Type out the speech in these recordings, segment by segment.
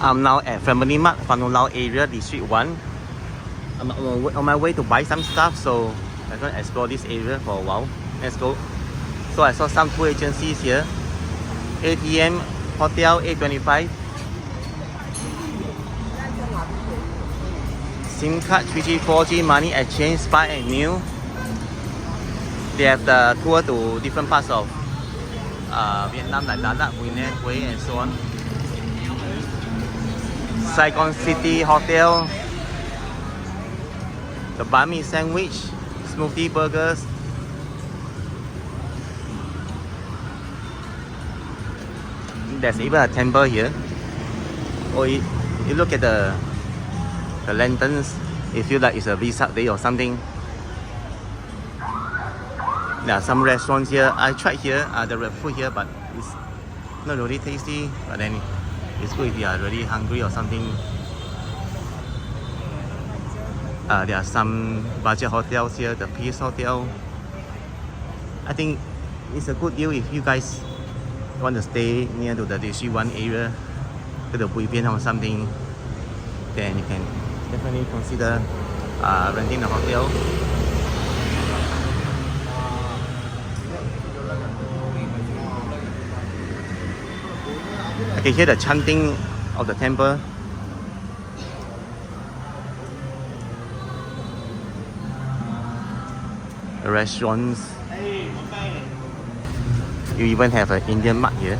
I'm now at Pham Ngu Lao area, District 1. I'm on my way to buy some stuff, so I'm going to explore this area for a while. Let's go. So I saw some tour agencies here. ATM, Hotel, A25. SIM card, 3G, 4G, money exchange, Spa and New. They have the tour to different parts of Vietnam, like Đà Lạt, Hue, and so on. Saigon City Hotel, the banh mi sandwich, smoothie burgers. There's even a temple here. Oh, you look at the lanterns, it feels like it's a Vesak day or something. There are some restaurants here. I tried here, the food here, but it's not really tasty. But then it's good if you are really hungry or something. There are some budget hotels here, the Peace Hotel. I think it's a good deal if you guys want to stay near to the District 1 area, to the Bui Bian or something. Then you can definitely consider renting the hotel. I can hear the chanting of the temple. The restaurants. You even have an Indian mart here.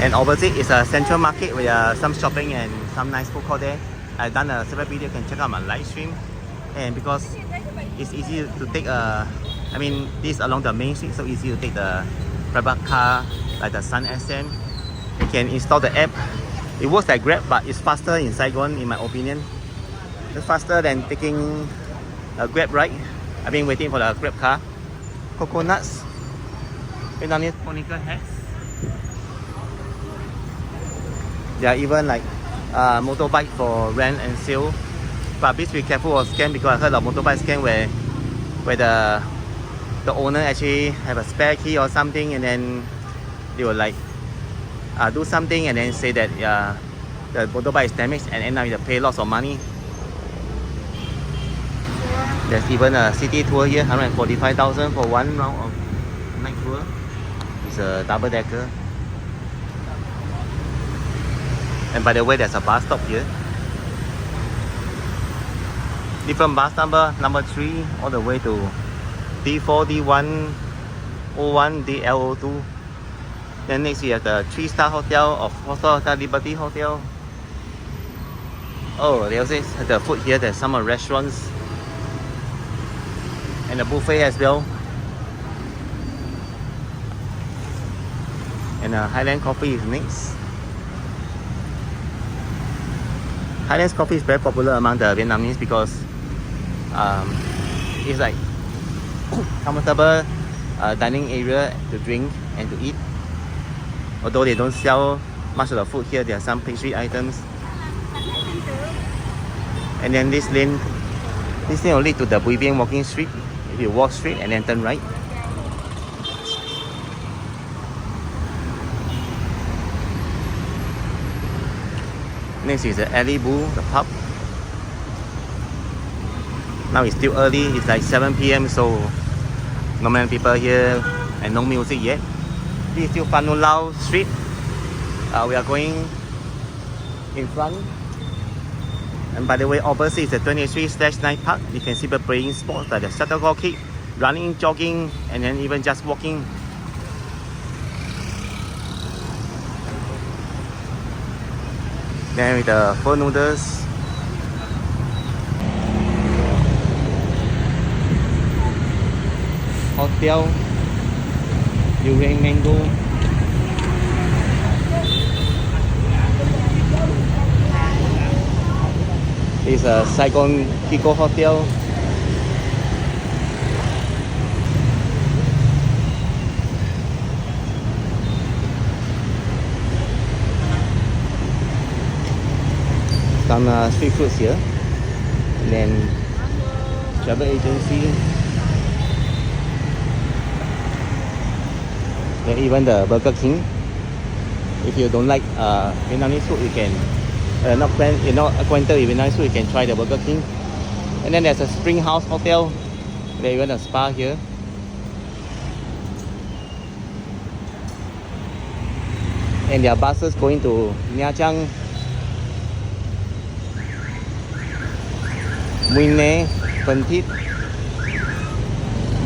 And opposite is a central market with some shopping and some nice food court there. I've done a separate video, you can check out my live stream. And because it's easy to take this along the main street, so easy to take the private car like the Sun SM. You can install the app. It works like Grab, but it's faster in Saigon, in my opinion. It's faster than taking a Grab ride. I've been waiting for the Grab car. Coconuts. Vietnamese conical hats. There are even like motorbike for rent and sale. But please be careful of scam, because I heard of motorbike scam where the owner actually have a spare key or something, and then they will like do something and then say that the motorbike is damaged, and end up you pay lots of money. There's even a city tour here, 145,000 for one round of night tour. It's a double decker. And by the way, there's a bus stop here. Different bus number 3 all the way to D4, D1, O1, DL02. Then next we have the 3-star hotel of Hotel Liberty Hotel. Oh, they also have the food here. There's some restaurants and a buffet as well. And Highland Coffee is next. Highlands Coffee is very popular among the Vietnamese because it's like comfortable dining area to drink and to eat. Although they don't sell much of the food here, there are some pastry items. And then this lane will lead to the Bui Bian walking street. If you walk straight and then turn right. Next is the Alley Boo, the pub. Now it's still early, it's like 7 PM, so not many people here and no music yet. This is still Pham Ngu Lao Street. We are going in front. And by the way, opposite is the 23/9 park. You can see people playing sports like the shuttlecock kick, running, jogging, and then even just walking. Then with the pho noodles. Hotel, durian mango. This is a Saigon Kiko Hotel. Some street foods here. And then travel agency. Then even the Burger King. If you don't like Vietnamese food, you can you're not acquainted with Vietnamese food, you can try the Burger King. And then there's a Spring House Hotel. There's even a spa here. And there are buses going to Nha Trang, Mui Ne, Phan Thiết.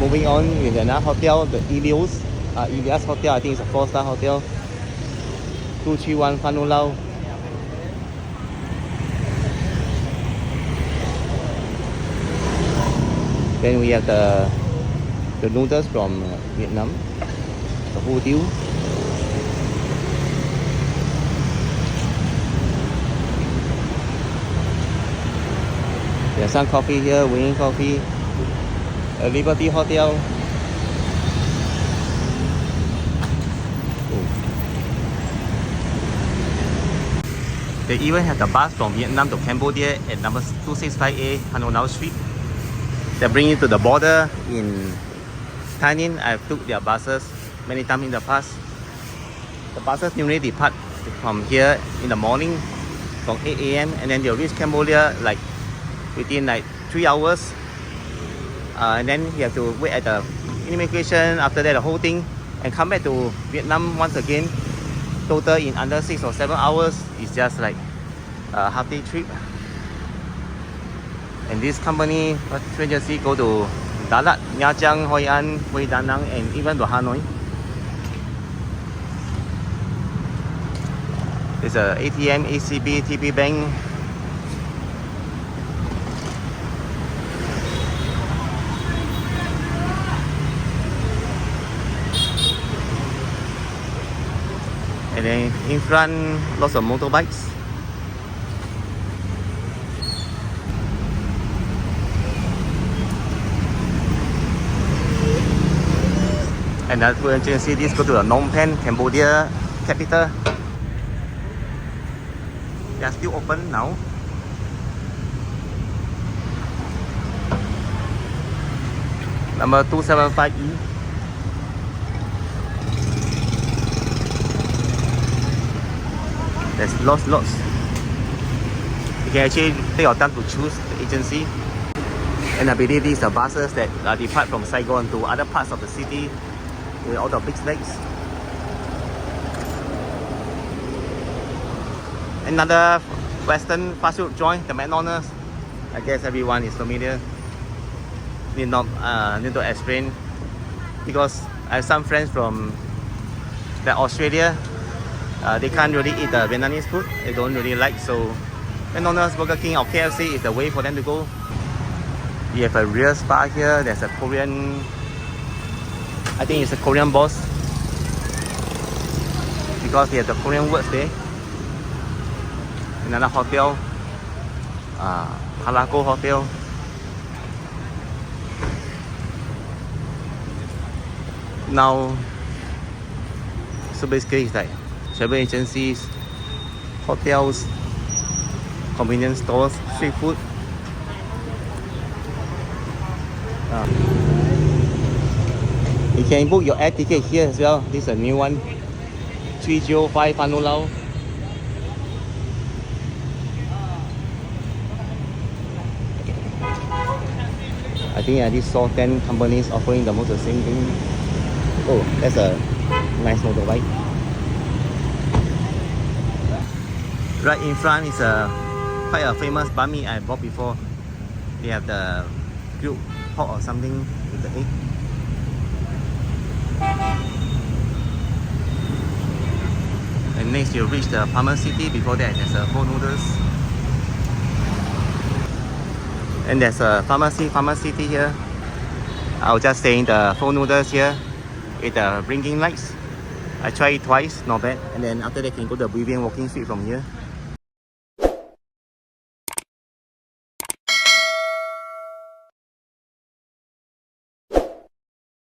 Moving on with another hotel, the Elias Hotel. I think it's a 4-star hotel. 231 Pham Ngu Lao. Then we have the noodles from Vietnam, the Hủ Tiếu. There's some coffee here, Wing Coffee, a Liberty Hotel. They even have the bus from Vietnam to Cambodia at number 265A Pham Ngu Lao Street. They bring you to the border in Thanh Ninh. I've took their buses many times in the past. The buses normally depart from here in the morning from 8 AM and then they'll reach Cambodia like within like 3 hours. And then you have to wait at the immigration, after that the whole thing, and come back to Vietnam once again. Total in under 6 or 7 hours. It's just like a half-day trip. And this company, agency, go to Đà Lạt, Nha Trang, Hoi An, Hue Da Nang, and even to Hanoi. There's a ATM, ACB, TP Bank. And then in front, lots of motorbikes. And that tour agency, this go to the Phnom Penh, Cambodia capital. They are still open now. Number 275E. There's lots. You can actually take your time to choose the agency. And I believe these are buses that depart from Saigon to other parts of the city with all the big snacks. Another Western fast food joint, the McDonald's. I guess everyone is familiar. Need to explain because I have some friends from Australia. They can't really eat the Vietnamese food. They don't really like, so McDonald's, Burger King or KFC is the way for them to go. We have a real spa here. There's a Korean, I think it's a Korean boss because they have the Korean words there. Another hotel, Halago Hotel. Now, so basically it's like travel agencies, hotels, convenience stores, street food. You can book your air ticket here as well. This is a new one, 305 Pham Ngu Lao. I think I just saw 10 companies offering the most the same thing. Oh, that's a nice motorbike. Right in front is quite a famous banh mi I bought before. They have the grilled pork or something with the egg. And next you reach the Pham Ngu City. Before that there's a Ho Noodles. And there's a pharmacy City here. I was just saying the Ho Noodles here with the blinking lights. I tried it twice, not bad. And then after that, you can go to the Vivian walking street from here.